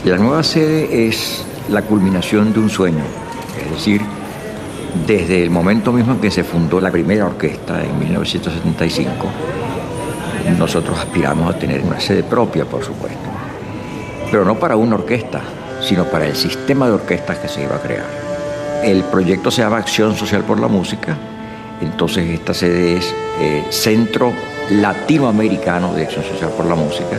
La nueva sede es la culminación de un sueño, es decir, desde el momento mismo en que se fundó la primera orquesta en 1975, nosotros aspiramos a tener una sede propia, por supuesto, pero no para una orquesta, sino para el sistema de orquestas que se iba a crear. El proyecto se llama Acción Social por la Música, entonces esta sede es Centro Latinoamericano de Acción Social por la Música.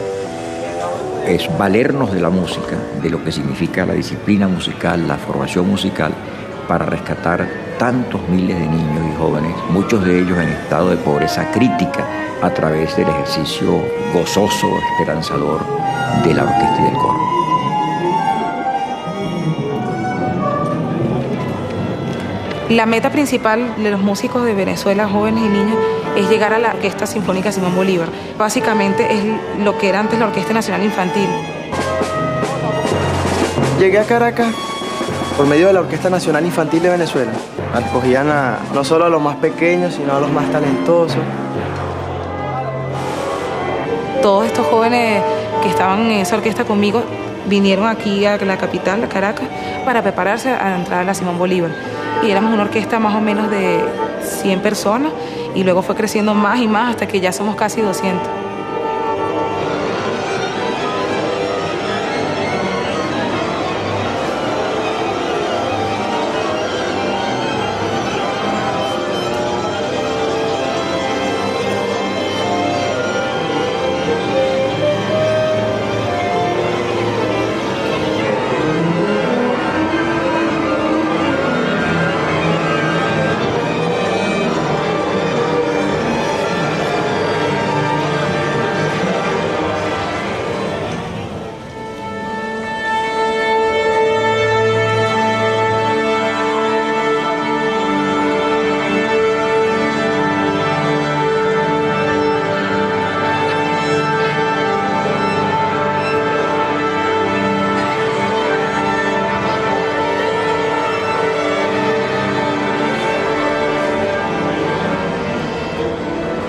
Es valernos de la música, de lo que significa la disciplina musical, la formación musical, para rescatar tantos miles de niños y jóvenes, muchos de ellos en estado de pobreza crítica, a través del ejercicio gozoso, esperanzador de la orquesta y del coro. La meta principal de los músicos de Venezuela, jóvenes y niños, es llegar a la Orquesta Sinfónica Simón Bolívar. Básicamente es lo que era antes la Orquesta Nacional Infantil. Llegué a Caracas por medio de la Orquesta Nacional Infantil de Venezuela. Acogían no solo a los más pequeños, sino a los más talentosos. Todos estos jóvenes que estaban en esa orquesta conmigo vinieron aquí a la capital, a Caracas, para prepararse a entrar a la Simón Bolívar. Y éramos una orquesta más o menos de 100 personas y luego fue creciendo más y más hasta que ya somos casi 200.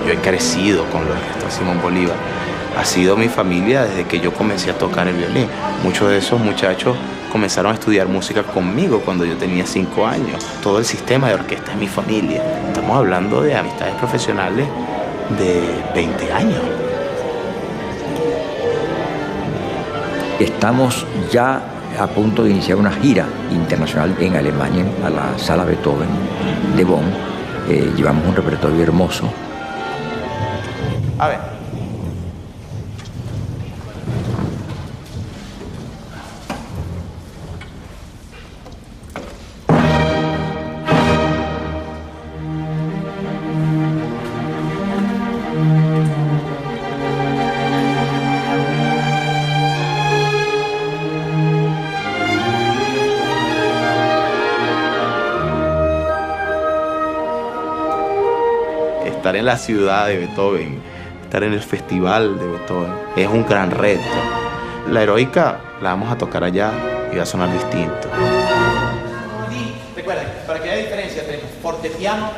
Yo he crecido con la Orquesta Simón Bolívar. Ha sido mi familia desde que yo comencé a tocar el violín. Muchos de esos muchachos comenzaron a estudiar música conmigo cuando yo tenía 5 años. Todo el sistema de orquesta es mi familia. Estamos hablando de amistades profesionales de 20 años. Estamos ya a punto de iniciar una gira internacional en Alemania, a la Sala Beethoven de Bonn. Llevamos un repertorio hermoso. A ver. Estar en la ciudad de Beethoven, estar en el festival de Beethoven, es un gran reto. La Heroica la vamos a tocar allá y va a sonar distinto. Recuerden, para que haya diferencia tenemos fortepiano,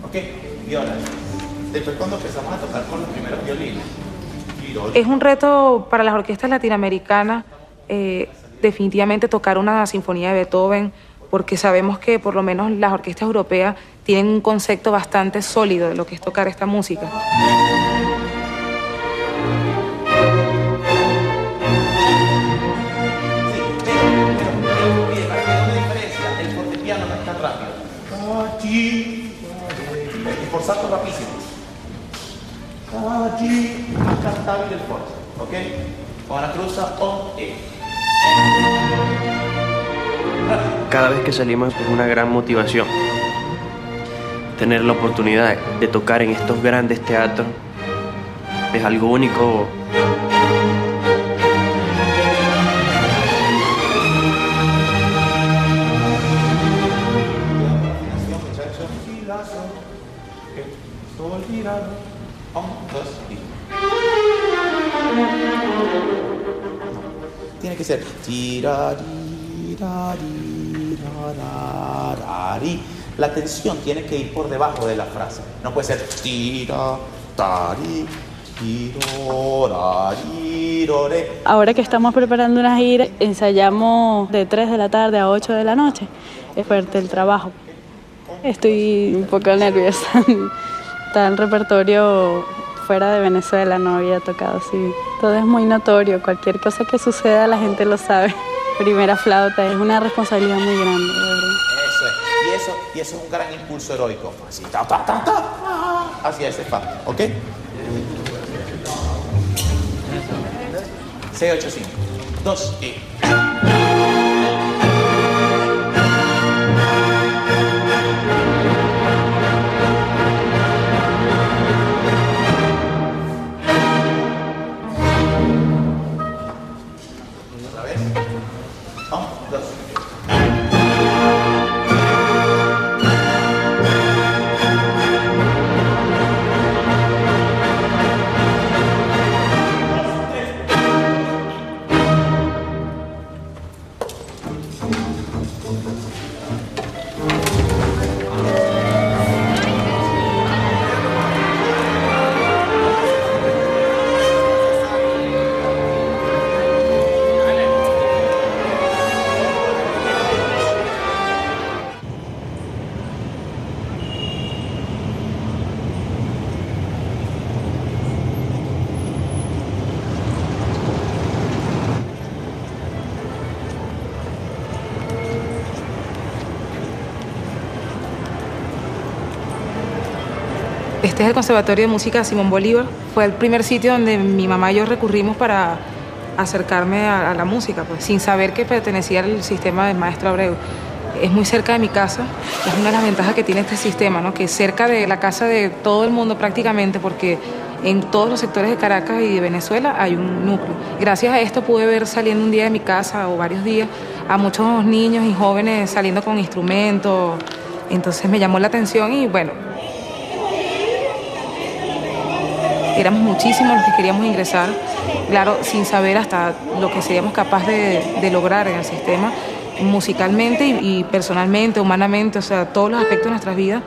ok, viola. Después cuando empezamos a tocar con los primeros violines. Es un reto para las orquestas latinoamericanas definitivamente tocar una sinfonía de Beethoven, porque sabemos que por lo menos las orquestas europeas tienen un concepto bastante sólido de lo que es tocar esta música. Para que haya una diferencia, el fortepiano no es tan rápido. Por salto rapidísimo. Más cantable el forte, ¿ok? Ahora cruza O, E. Cada vez que salimos es una gran motivación. Tener la oportunidad de tocar en estos grandes teatros es algo único. Tiene que ser la tensión tiene que ir por debajo de la frase. No puede ser tira, tari, Girora, girore. Ahora que estamos preparando una gira, ensayamos de 3 de la tarde a 8 de la noche. Es fuerte el trabajo. Estoy un poco nerviosa. Está el repertorio fuera de Venezuela, no había tocado así. Todo es muy notorio, cualquier cosa que suceda la gente lo sabe. Primera flauta es una responsabilidad muy grande, de verdad. Eso es. Y eso es un gran impulso heroico. Así, así es, fa. ¿Ok? 6, 8, 5. 2 y... Otra vez. 1, 2. Este es el Conservatorio de Música Simón Bolívar. Fue el primer sitio donde mi mamá y yo recurrimos para acercarme a la música, pues, sin saber que pertenecía al sistema del maestro Abreu. Es muy cerca de mi casa, es una de las ventajas que tiene este sistema, ¿no? Que es cerca de la casa de todo el mundo prácticamente, porque en todos los sectores de Caracas y de Venezuela hay un núcleo. Gracias a esto pude ver saliendo un día de mi casa o varios días a muchos niños y jóvenes saliendo con instrumentos. Entonces me llamó la atención y bueno, éramos muchísimos los que queríamos ingresar, claro, sin saber hasta lo que seríamos capaces de lograr en el sistema, musicalmente y personalmente, humanamente, o sea, todos los aspectos de nuestras vidas.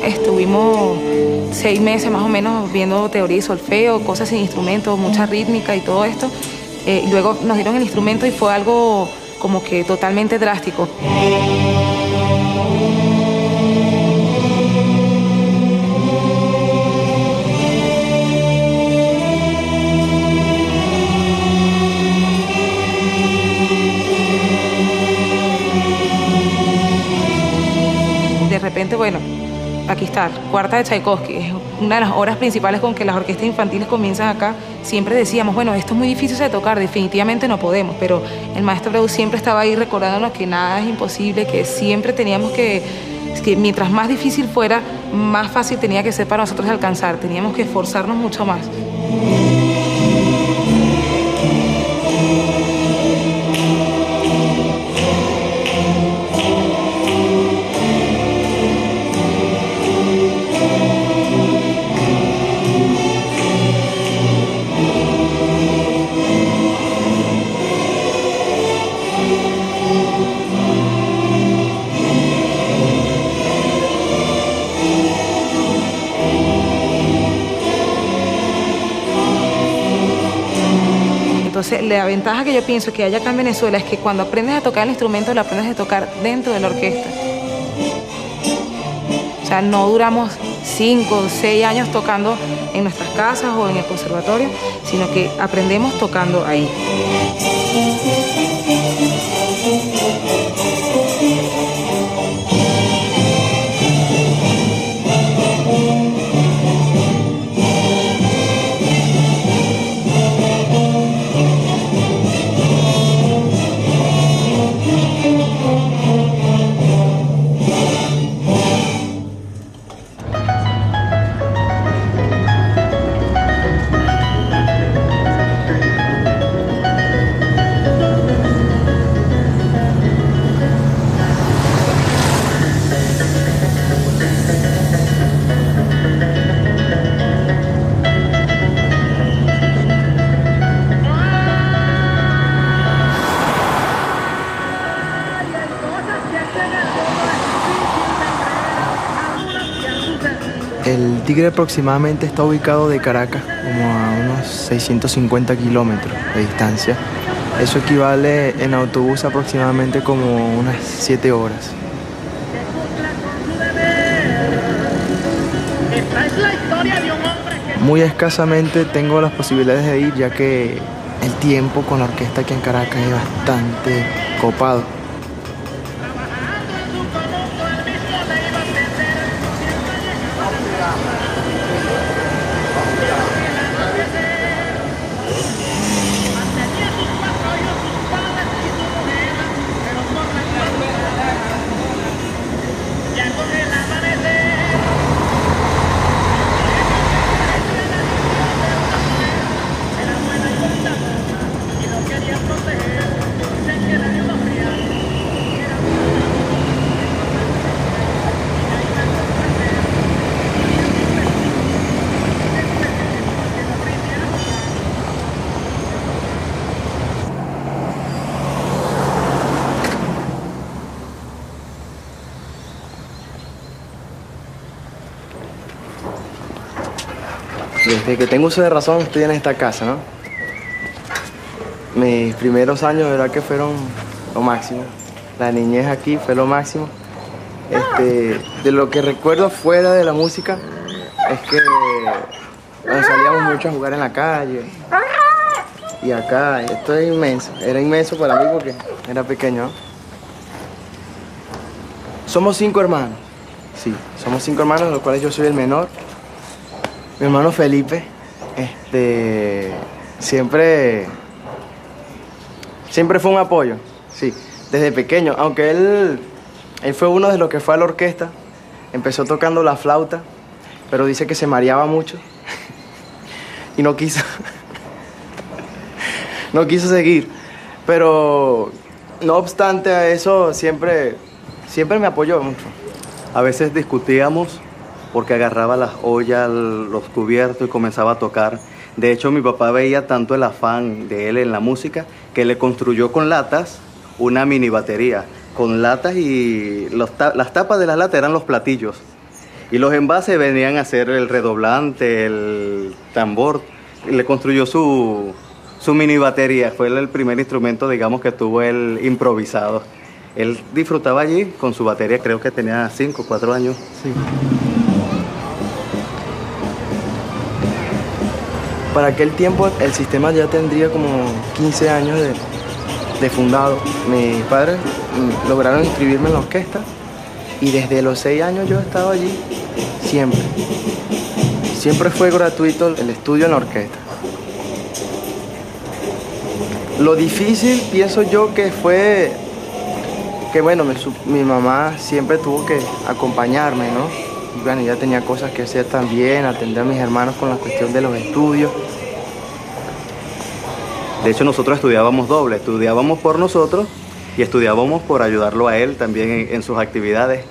Estuvimos 6 meses más o menos viendo teoría y solfeo, cosas sin instrumentos, mucha rítmica y todo esto. Luego nos dieron el instrumento y fue algo como que totalmente drástico. De repente, bueno, aquí está, cuarta de Tchaikovsky, es una de las obras principales con que las orquestas infantiles comienzan acá. Siempre decíamos, bueno, esto es muy difícil de tocar, definitivamente no podemos, pero el maestro Abreu siempre estaba ahí recordándonos que nada es imposible, que siempre teníamos que mientras más difícil fuera, más fácil tenía que ser para nosotros alcanzar, teníamos que esforzarnos mucho más. Entonces, la ventaja que yo pienso que hay acá en Venezuela es que cuando aprendes a tocar el instrumento, lo aprendes a tocar dentro de la orquesta. O sea, no duramos 5 o 6 años tocando en nuestras casas o en el conservatorio, sino que aprendemos tocando ahí. El Tigre aproximadamente está ubicado de Caracas como a unos 650 kilómetros de distancia. Eso equivale en autobús aproximadamente como unas 7 horas. Muy escasamente tengo las posibilidades de ir, ya que el tiempo con la orquesta aquí en Caracas es bastante copado. Desde que tengo uso de razón estoy en esta casa, ¿no? Mis primeros años, de verdad que fueron lo máximo. La niñez aquí fue lo máximo. De lo que recuerdo fuera de la música es que bueno, salíamos mucho a jugar en la calle. Y acá, esto es inmenso. Era inmenso para mí porque era pequeño, ¿no? Somos 5 hermanos. Sí, somos 5 hermanos, de los cuales yo soy el menor. Mi hermano Felipe, siempre fue un apoyo, sí, desde pequeño. Aunque él fue uno de los que fue a la orquesta, empezó tocando la flauta, pero dice que se mareaba mucho y no quiso seguir. Pero no obstante a eso, siempre me apoyó mucho. A veces discutíamos porque agarraba las ollas, los cubiertos y comenzaba a tocar. De hecho, mi papá veía tanto el afán de él en la música que le construyó con latas una mini batería. Con latas y las tapas de las latas eran los platillos. Y los envases venían a ser el redoblante, el tambor. Y le construyó su mini batería. Fue el primer instrumento, digamos, que tuvo él improvisado. Él disfrutaba allí con su batería, creo que tenía 5 o 4 años. Sí. Para aquel tiempo el sistema ya tendría como 15 años de fundado. Mis padres lograron inscribirme en la orquesta y desde los 6 años yo he estado allí siempre. Siempre fue gratuito el estudio en la orquesta. Lo difícil pienso yo que fue que bueno, mi mamá siempre tuvo que acompañarme, ¿no? Y bueno, ya tenía cosas que hacer también, atender a mis hermanos con la cuestión de los estudios. De hecho, nosotros estudiábamos doble, estudiábamos por nosotros y estudiábamos por ayudarlo a él también en sus actividades.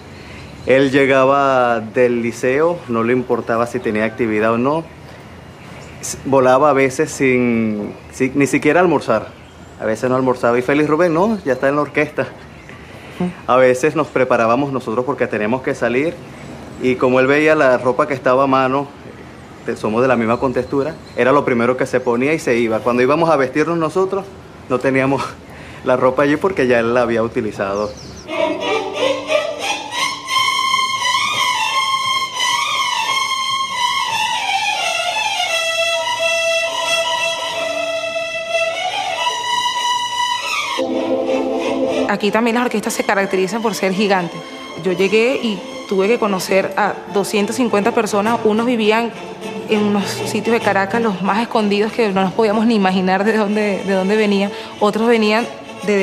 Él llegaba del liceo, no le importaba si tenía actividad o no. Volaba a veces sin ni siquiera almorzar. A veces no almorzaba. Y Félix Rubén, no, ya está en la orquesta. A veces nos preparábamos nosotros porque teníamos que salir. Y como él veía la ropa que estaba a mano, somos de la misma contextura, era lo primero que se ponía y se iba. Cuando íbamos a vestirnos nosotros, no teníamos la ropa allí porque ya él la había utilizado. Aquí también las orquestas se caracterizan por ser gigantes. Yo llegué y tuve que conocer a 250 personas. Unos vivían en unos sitios de Caracas, los más escondidos, que no nos podíamos ni imaginar de dónde venían. Otros venían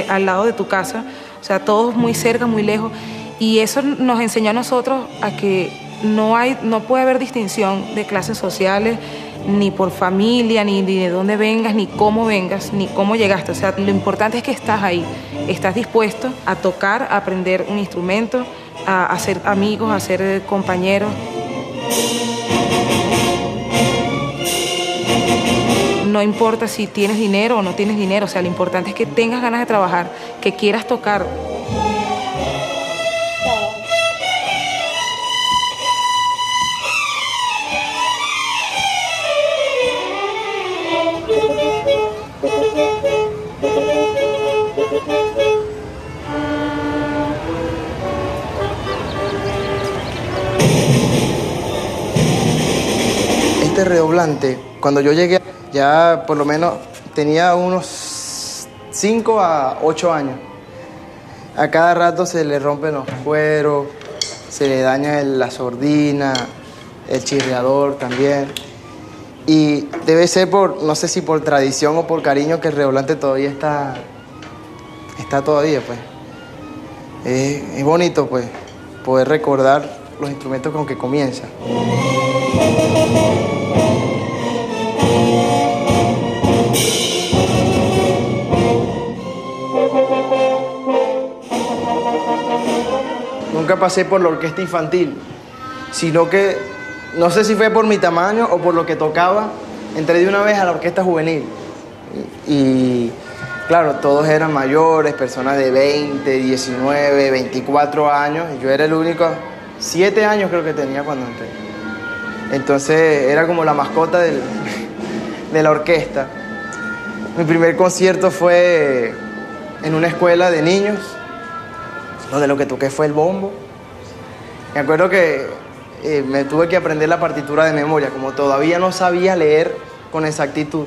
al lado de tu casa, o sea, todos muy cerca, muy lejos. Y eso nos enseñó a nosotros a que no puede haber distinción de clases sociales, ni por familia, ni de dónde vengas, ni cómo vengas, ni cómo llegaste. O sea, lo importante es que estás ahí, estás dispuesto a tocar, a aprender un instrumento, a ser amigos, a ser compañeros. No importa si tienes dinero o no tienes dinero, o sea, lo importante es que tengas ganas de trabajar, que quieras tocar. este redoblante, cuando yo llegué, ya por lo menos tenía unos 5 a 8 años. A cada rato se le rompen los cueros, se le daña la sordina, el chirriador también. Y debe ser por, no sé si por tradición o por cariño, que el redoblante todavía está todavía, pues. Es bonito, pues, poder recordar los instrumentos con que comienza. Nunca pasé por la orquesta infantil, sino que, no sé si fue por mi tamaño o por lo que tocaba, entré de una vez a la orquesta juvenil. Y claro, todos eran mayores, personas de 20, 19, 24 años, y yo era el único, 7 años creo que tenía cuando entré. Entonces era como la mascota de la orquesta. Mi primer concierto fue en una escuela de niños, donde lo que toqué fue el bombo. Me acuerdo que me tuve que aprender la partitura de memoria, como todavía no sabía leer con exactitud.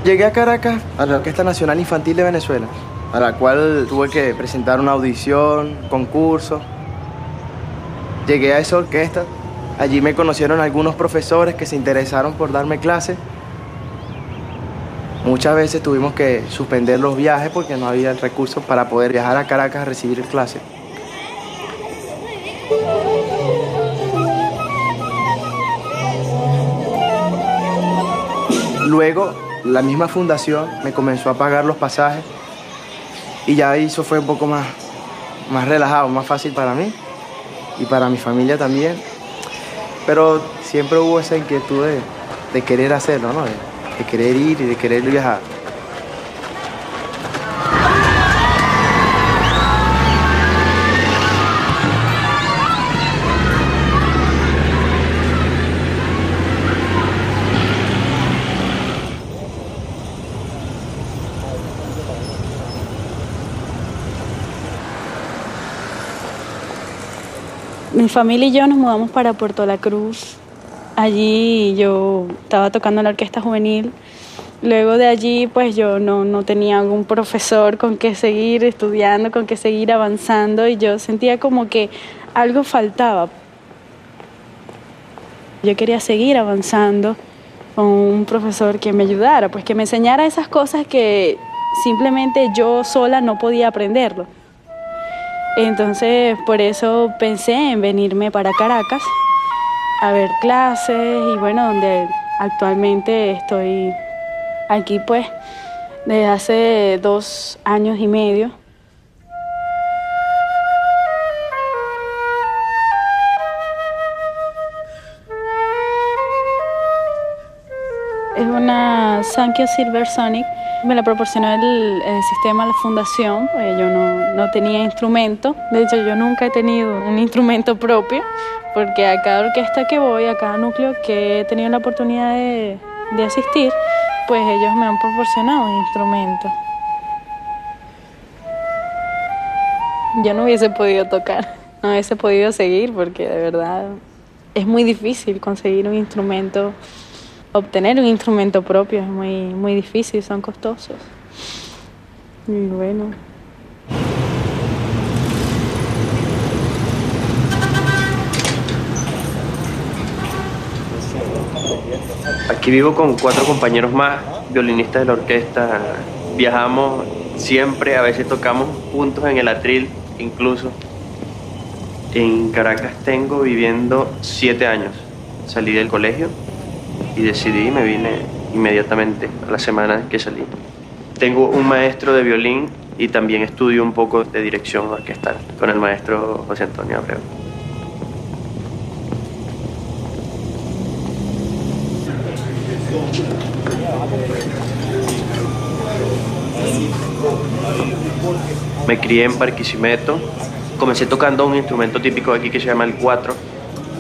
Llegué a Caracas, a la Orquesta Nacional Infantil de Venezuela, a la cual tuve que presentar una audición, concurso. Llegué a esa orquesta, allí me conocieron algunos profesores que se interesaron por darme clases. Muchas veces tuvimos que suspender los viajes porque no había recursos para poder viajar a Caracas a recibir clases. Luego, la misma fundación me comenzó a pagar los pasajes y ya eso fue un poco más relajado, más fácil para mí y para mi familia también. Pero siempre hubo esa inquietud de querer hacerlo, ¿no? De querer ir y de querer viajar. Mi familia y yo nos mudamos para Puerto La Cruz. Allí yo estaba tocando en la orquesta juvenil. Luego de allí, pues yo no tenía algún profesor con que seguir estudiando, con que seguir avanzando, y yo sentía como que algo faltaba. Yo quería seguir avanzando con un profesor que me ayudara, pues que me enseñara esas cosas que simplemente yo sola no podía aprenderlo. Entonces, por eso pensé en venirme para Caracas a ver clases y bueno, donde actualmente estoy aquí pues desde hace 2 años y medio. Es una Sankyo Silver Sonic. Me la proporcionó el sistema, la fundación, pues yo no tenía instrumento. De hecho, yo nunca he tenido un instrumento propio, porque a cada orquesta que voy, a cada núcleo que he tenido la oportunidad de asistir, pues ellos me han proporcionado un instrumento. Yo no hubiese podido tocar, no hubiese podido seguir, porque de verdad es muy difícil conseguir un instrumento. Obtener un instrumento propio es muy difícil, son costosos. Y bueno. Aquí vivo con 4 compañeros más, violinistas de la orquesta. Viajamos siempre, a veces tocamos juntos en el atril, incluso. En Caracas tengo viviendo 7 años. Salí del colegio y decidí y me vine inmediatamente a la semana que salí. Tengo un maestro de violín y también estudio un poco de dirección orquestal con el maestro José Antonio Abreu. Me crié en Barquisimeto. Comencé tocando un instrumento típico de aquí que se llama el cuatro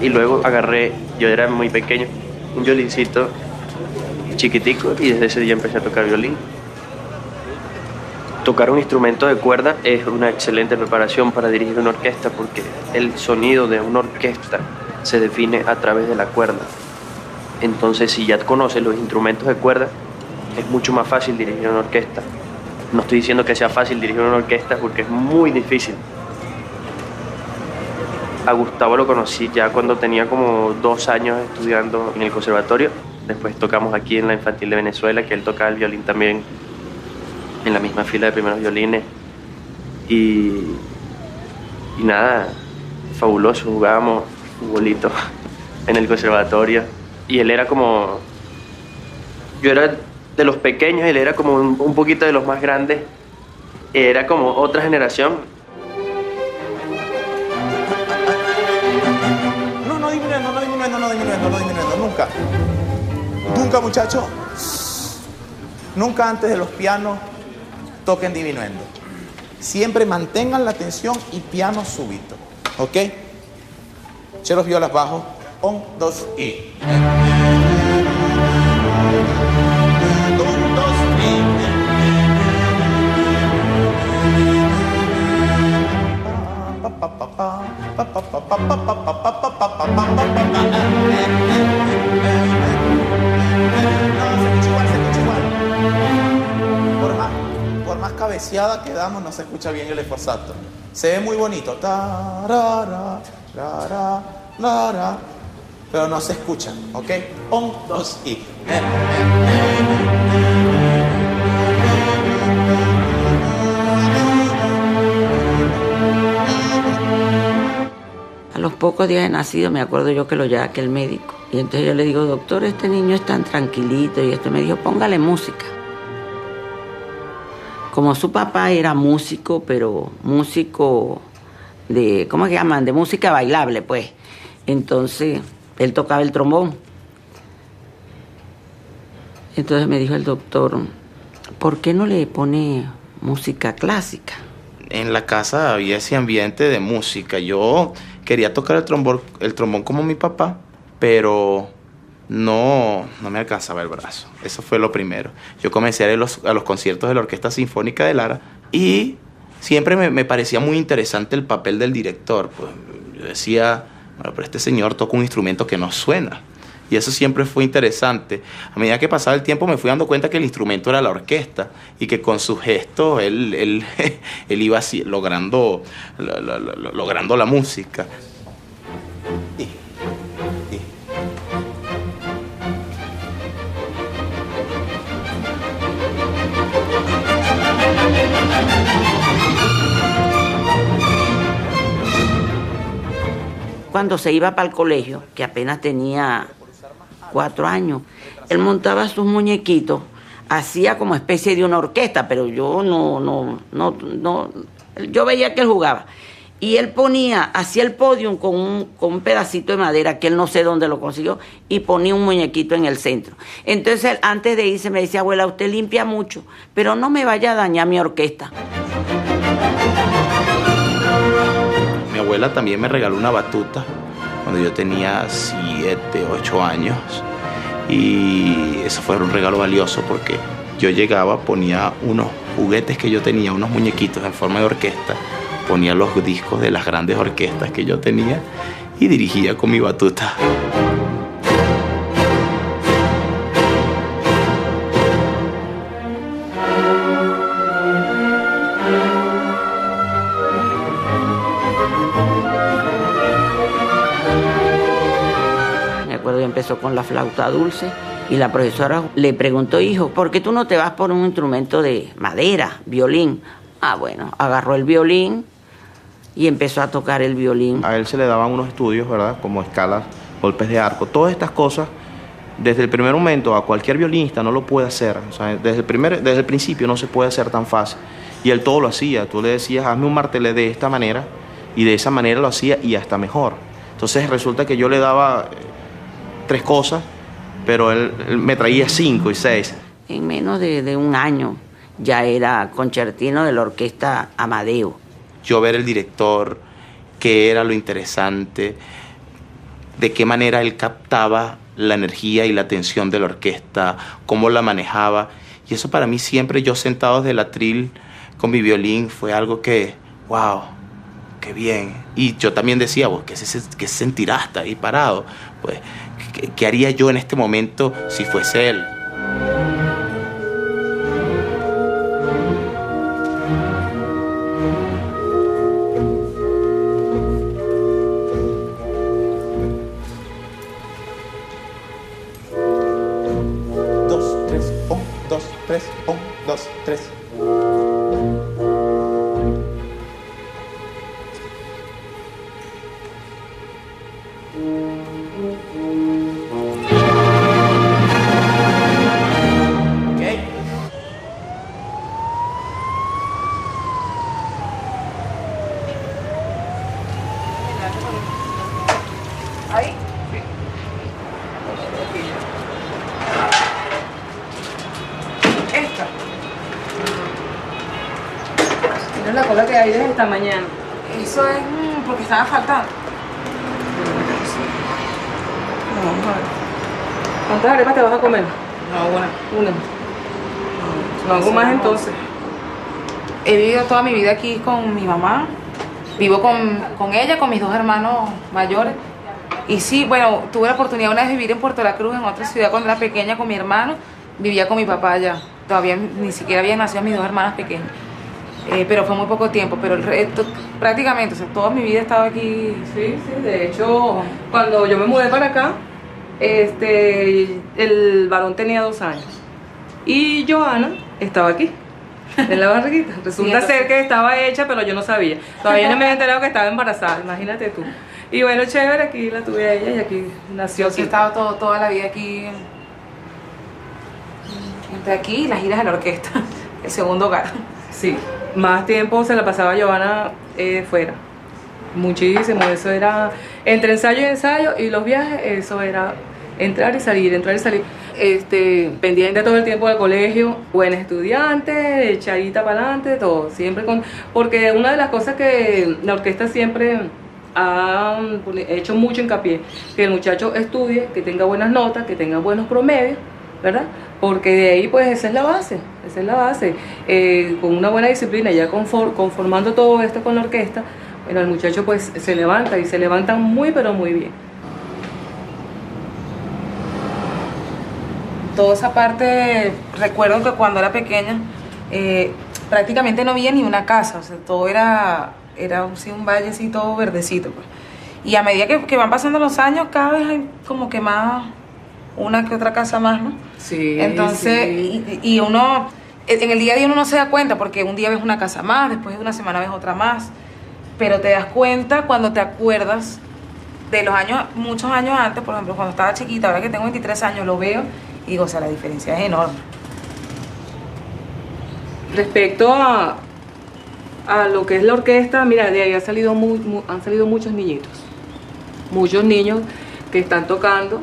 y luego agarré, yo era muy pequeño, un violincito chiquitico y desde ese día empecé a tocar violín. Tocar un instrumento de cuerda es una excelente preparación para dirigir una orquesta porque el sonido de una orquesta se define a través de la cuerda. Entonces, si ya conoces los instrumentos de cuerda, es mucho más fácil dirigir una orquesta. No estoy diciendo que sea fácil dirigir una orquesta porque es muy difícil. A Gustavo lo conocí ya cuando tenía como 2 años estudiando en el conservatorio. Después tocamos aquí en la Infantil de Venezuela, que él tocaba el violín también en la misma fila de primeros violines. Y nada, fabuloso, jugábamos futbolito en el conservatorio. Y él era como... Yo era de los pequeños, él era como un poquito de los más grandes. Era como otra generación. No disminuyendo, nunca. Nunca, muchachos. Nunca antes de los pianos toquen diminuendo. Siempre mantengan la tensión y piano súbito. ¿Ok? Chelos, violas, bajo. 1, 2 y... 1, 2 y... Por más cabeceada que damos, no se escucha bien el esforzato. Se ve muy bonito, pero no se escucha, ¿ok? 1, 2 y... A los pocos días de nacido me acuerdo yo que lo llevé a aquel médico. Y entonces yo le digo, doctor, este niño es tan tranquilito. Y esto me dijo, póngale música. Como su papá era músico, pero músico de, ¿cómo se llaman? De música bailable, pues. Entonces, él tocaba el trombón. Entonces me dijo el doctor, ¿por qué no le pone música clásica? En la casa había ese ambiente de música. Yo quería tocar el trombón como mi papá, pero no me alcanzaba el brazo. Eso fue lo primero. Yo comencé a ir a los conciertos de la Orquesta Sinfónica de Lara y siempre me parecía muy interesante el papel del director. Pues yo decía, bueno, pero este señor toca un instrumento que no suena. Y eso siempre fue interesante. A medida que pasaba el tiempo me fui dando cuenta que el instrumento era la orquesta y que con sus gestos él iba así, logrando la música. Cuando se iba para el colegio, que apenas tenía 4 años, él montaba sus muñequitos, hacía como especie de una orquesta, pero yo no, yo veía que él jugaba. Y él hacía el podium con un pedacito de madera, que él no sé dónde lo consiguió, y ponía un muñequito en el centro. Entonces, él, antes de irse, me decía, abuela, usted limpia mucho, pero no me vaya a dañar mi orquesta. Mi abuela también me regaló una batuta cuando yo tenía 7, 8 años. Y eso fue un regalo valioso porque yo llegaba, ponía unos juguetes que yo tenía, unos muñequitos en forma de orquesta, ponía los discos de las grandes orquestas que yo tenía y dirigía con mi batuta. Empezó con la flauta dulce y la profesora le preguntó, hijo, ¿por qué tú no te vas por un instrumento de madera, violín? Ah, bueno, agarró el violín y empezó a tocar el violín. A él se le daban unos estudios, ¿verdad? Como escalas, golpes de arco, todas estas cosas desde el primer momento a cualquier violinista no lo puede hacer. O sea, desde el principio no se puede hacer tan fácil. Y él todo lo hacía. Tú le decías, hazme un martelé de esta manera, y de esa manera lo hacía y hasta mejor. Entonces resulta que yo le daba 3 cosas, pero él me traía 5 y 6. En menos de un año ya era concertino de la orquesta Amadeo. Yo ver el director, qué era lo interesante, de qué manera él captaba la energía y la tensión de la orquesta, cómo la manejaba. Y eso para mí siempre, yo sentado desde el atril con mi violín, fue algo que, wow, qué bien. Y yo también decía, pues, ¿qué se sentirá hasta ahí parado? Pues, ¿qué haría yo en este momento si fuese él? Ahí. Esta. Mira la cola que hay desde esta mañana. Eso es porque estaba faltando. No, vamos a ver. ¿Cuántas arepas te vas a comer? No, una. No hago más entonces. He vivido toda mi vida aquí con mi mamá. Vivo con ella, con mis 2 hermanos mayores. Y sí, bueno, tuve la oportunidad una vez de vivir en Puerto La Cruz, en otra ciudad cuando era pequeña con mi hermano. Vivía con mi papá allá. Todavía ni siquiera habían nacido mis 2 hermanas pequeñas. Pero fue muy poco tiempo, pero el resto, prácticamente, o sea, toda mi vida he estado aquí. Sí, de hecho, cuando yo me mudé para acá, el varón tenía 2 años. Y Joana estaba aquí, en la barriguita. Resulta ser que estaba hecha, pero yo no sabía. Todavía no me había enterado que estaba embarazada, imagínate tú. Y bueno, chévere, aquí la tuve a ella y aquí nació. Yo he estado toda la vida aquí, entre aquí y las giras de la orquesta, el segundo hogar. Sí, más tiempo se la pasaba Joana fuera. Muchísimo, eso era entre ensayo y ensayo, y los viajes, eso era entrar y salir, entrar y salir. Pendiente todo el tiempo del colegio, buen estudiante, echadita para adelante, todo, siempre porque una de las cosas que la orquesta siempre ha hecho mucho hincapié, que el muchacho estudie, que tenga buenas notas, que tenga buenos promedios, ¿verdad? Porque de ahí pues esa es la base, con una buena disciplina, ya conformando todo esto con la orquesta, bueno, el muchacho pues se levanta y se levanta muy pero muy bien. Toda esa parte, recuerdo que cuando era pequeña, prácticamente no había ni una casa, o sea, todo era sí, un valle así todo verdecito, pues. Y a medida que van pasando los años, cada vez hay como que más, una que otra casa más, ¿no? Sí. Entonces, sí. Y uno, en el día a día uno no se da cuenta, porque un día ves una casa más, después de una semana ves otra más, pero te das cuenta cuando te acuerdas de los años, muchos años antes, por ejemplo, cuando estaba chiquita, ahora que tengo 23 años, lo veo y digo, o sea, la diferencia es enorme. Respecto a lo que es la orquesta, mira, de ahí han salido muchos niñitos, muchos niños que están tocando,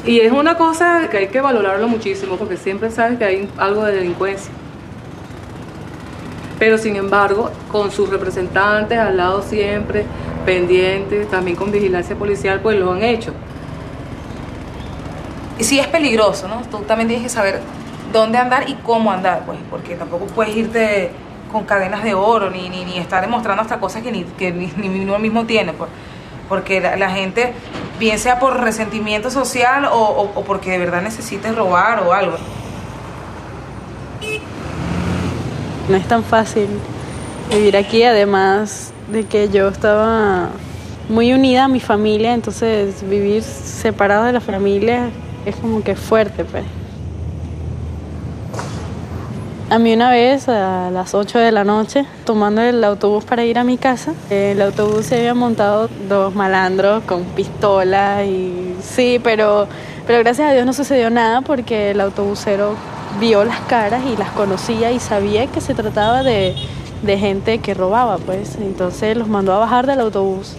y es una cosa que hay que valorarlo muchísimo, porque siempre sabes que hay algo de delincuencia, pero sin embargo con sus representantes al lado siempre, pendientes, también con vigilancia policial, pues lo han hecho. Y sí es peligroso, ¿no? Tú también tienes que saber dónde andar y cómo andar, pues, porque tampoco puedes irte con cadenas de oro ni estar demostrando hasta cosas que ni uno mismo tiene, pues, porque la gente, bien sea por resentimiento social o porque de verdad necesites robar o algo. No es tan fácil vivir aquí, además de que yo estaba muy unida a mi familia, entonces vivir separado de la familia es como que fuerte, pues. A mí una vez, a las 8 de la noche, tomando el autobús para ir a mi casa, el autobús se había montado 2 malandros con pistola y sí, pero gracias a Dios no sucedió nada porque el autobusero vio las caras y las conocía y sabía que se trataba de gente que robaba, pues. Entonces los mandó a bajar del autobús.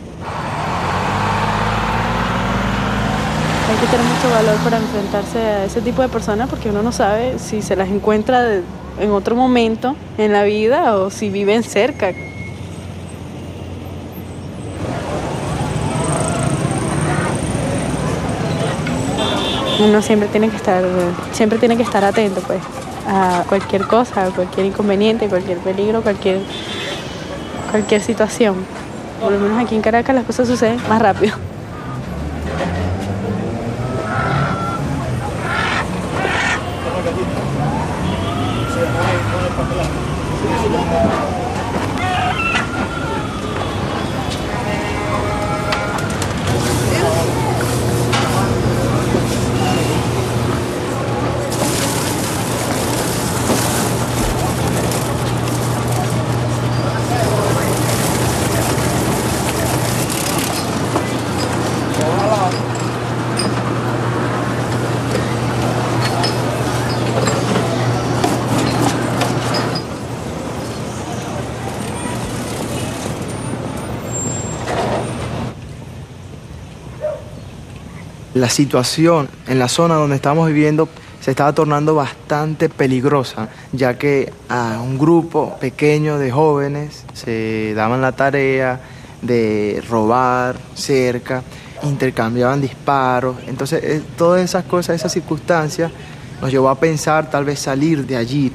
Hay que tener mucho valor para enfrentarse a ese tipo de personas porque uno no sabe si se las encuentra en otro momento en la vida o si viven cerca. Uno siempre tiene que estar atento, pues, a cualquier cosa, a cualquier inconveniente, cualquier peligro, cualquier situación. Por lo menos aquí en Caracas las cosas suceden más rápido. La situación en la zona donde estamos viviendo se estaba tornando bastante peligrosa, ya que a un grupo pequeño de jóvenes se daban la tarea de robar cerca, intercambiaban disparos. Entonces, todas esas cosas, esas circunstancias, nos llevó a pensar tal vez salir de allí.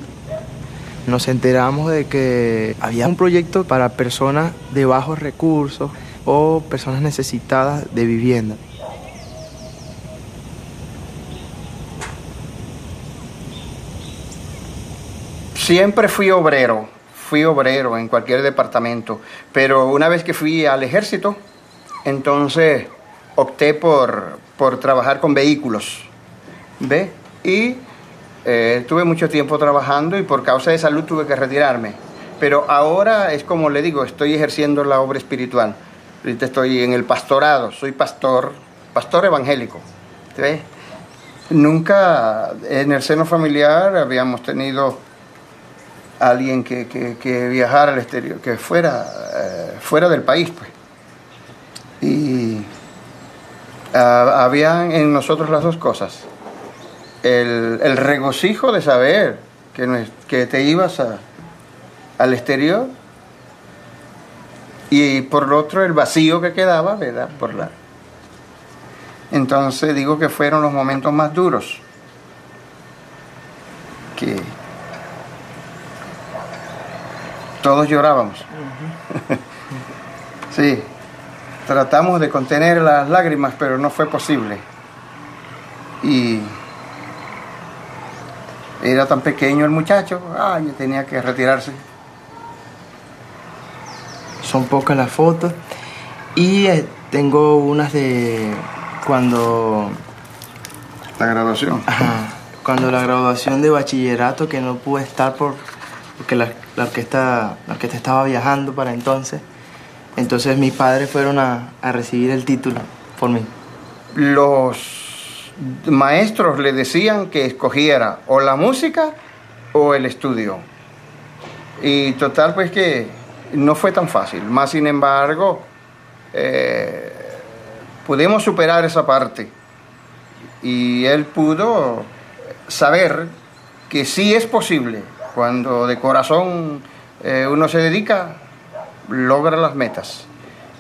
Nos enteramos de que había un proyecto para personas de bajos recursos o personas necesitadas de vivienda. Siempre fui obrero en cualquier departamento, pero una vez que fui al ejército, entonces opté por trabajar con vehículos, ¿ve? Y tuve mucho tiempo trabajando y por causa de salud tuve que retirarme. Pero ahora es como le digo, estoy ejerciendo la obra espiritual. Ahorita estoy en el pastorado, soy pastor evangélico, ¿ve? Nunca en el seno familiar habíamos tenido alguien que viajara al exterior, que fuera del país, pues. Y había en nosotros las dos cosas. El regocijo de saber que te ibas al exterior y por lo otro el vacío que quedaba, ¿verdad? Entonces digo que fueron los momentos más duros que todos llorábamos. Sí, tratamos de contener las lágrimas, pero no fue posible. Y era tan pequeño el muchacho, tenía que retirarse. Son pocas las fotos y tengo unas de cuando... La graduación. Ajá, cuando la graduación de bachillerato, que no pude estar porque la orquesta estaba viajando para entonces. Entonces mis padres fueron a recibir el título por mí. Los maestros le decían que escogiera o la música o el estudio. Y total, pues que no fue tan fácil. Más sin embargo, pudimos superar esa parte. Y él pudo saber que sí es posible. Cuando de corazón uno se dedica, logra las metas.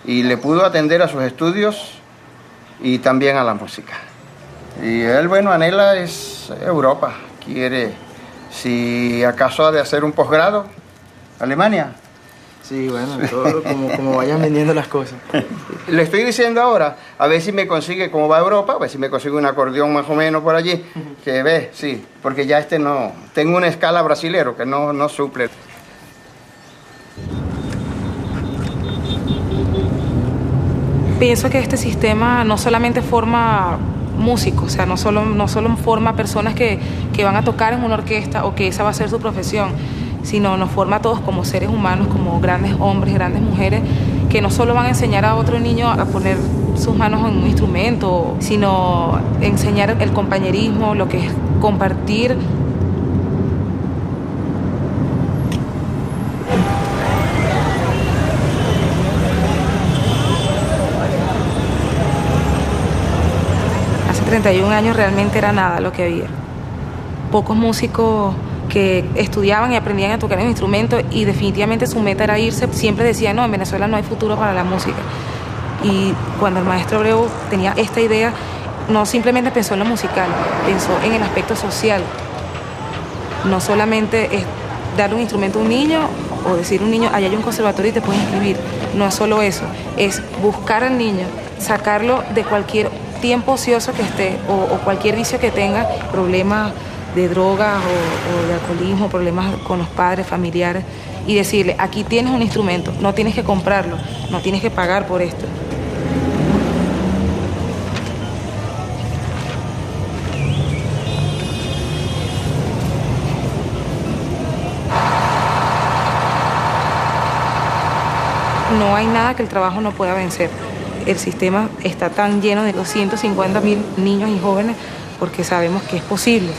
Y le pudo atender a sus estudios y también a la música. Y él, bueno, anhela es Europa. Quiere, si acaso ha de hacer un posgrado, Alemania. Sí, bueno, todo como vayan vendiendo las cosas. Le estoy diciendo ahora, a ver si me consigue, como va a Europa, a ver si me consigue un acordeón más o menos por allí, que ve, sí, porque ya no, tengo una escala brasilero que no suple. Pienso que este sistema no solamente forma músicos, o sea, no solo forma personas que van a tocar en una orquesta o que esa va a ser su profesión, sino nos forma a todos como seres humanos, como grandes hombres, grandes mujeres, que no solo van a enseñar a otro niño a poner sus manos en un instrumento, sino enseñar el compañerismo, lo que es compartir. Hace 31 años realmente era nada lo que había. Pocos músicos que estudiaban y aprendían a tocar el instrumento y definitivamente su meta era irse. Siempre decían, no, en Venezuela no hay futuro para la música. Y cuando el maestro Abreu tenía esta idea, no simplemente pensó en lo musical, pensó en el aspecto social. No solamente es darle un instrumento a un niño o decir a un niño, allá hay un conservatorio y te puedes inscribir. No es solo eso, es buscar al niño, sacarlo de cualquier tiempo ocioso que esté o cualquier vicio que tenga, problemas de drogas o de alcoholismo, problemas con los padres, familiares, y decirle, aquí tienes un instrumento, no tienes que comprarlo, no tienes que pagar por esto. No hay nada que el trabajo no pueda vencer. El sistema está tan lleno de 250.000 niños y jóvenes porque sabemos que es posible.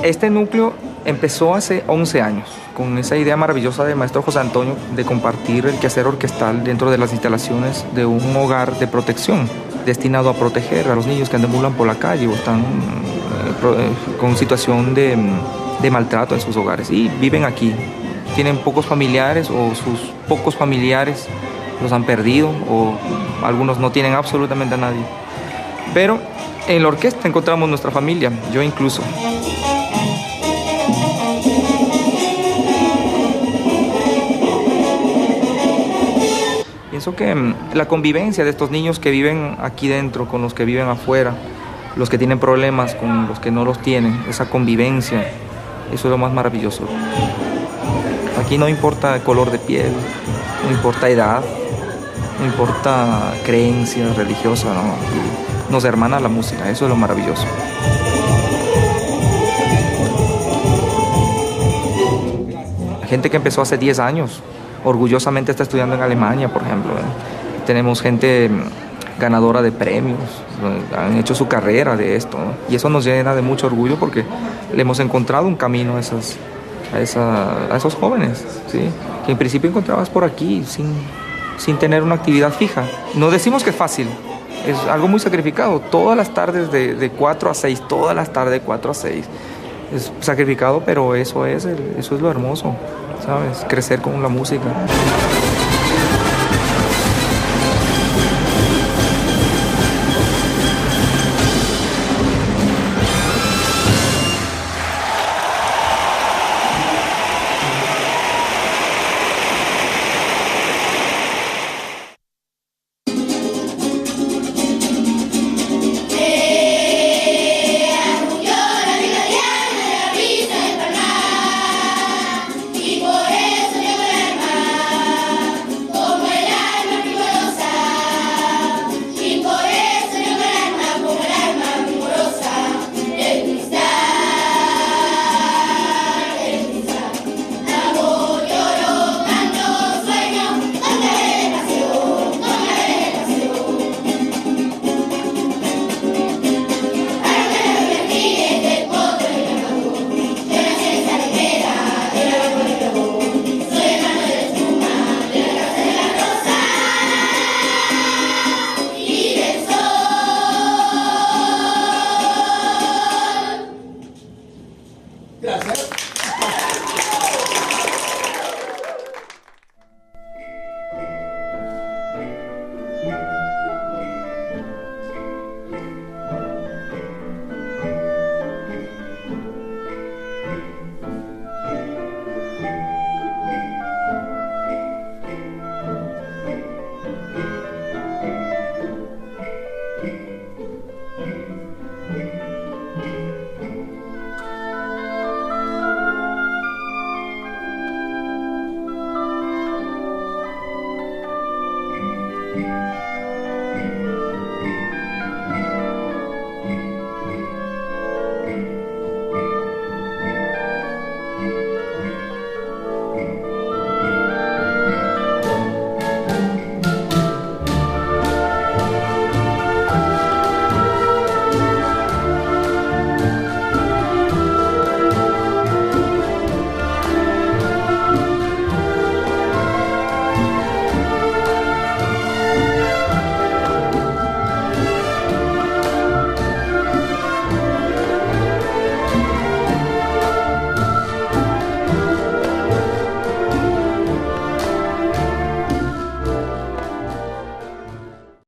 Este núcleo empezó hace 11 años, con esa idea maravillosa del maestro José Antonio de compartir el quehacer orquestal dentro de las instalaciones de un hogar de protección, destinado a proteger a los niños que deambulan por la calle o están con situación de maltrato en sus hogares y viven aquí. Tienen pocos familiares o sus pocos familiares los han perdido o algunos no tienen absolutamente a nadie. Pero en la orquesta encontramos nuestra familia, yo incluso. Pienso que la convivencia de estos niños que viven aquí dentro con los que viven afuera, los que tienen problemas con los que no los tienen, esa convivencia, eso es lo más maravilloso. Aquí no importa el color de piel, no importa edad, no importa creencia religiosa, no. Nos hermana la música, eso es lo maravilloso. La gente que empezó hace 10 años, orgullosamente está estudiando en Alemania, por ejemplo. Tenemos gente ganadora de premios, han hecho su carrera de esto, ¿no? Y eso nos llena de mucho orgullo porque le hemos encontrado un camino a esos jóvenes, ¿sí? Que en principio encontrabas por aquí sin tener una actividad fija. No decimos que es fácil, es algo muy sacrificado. Todas las tardes de 4 a 6, todas las tardes de 4 a 6. Es sacrificado, pero eso es lo hermoso, ¿sabes? Crecer con la música.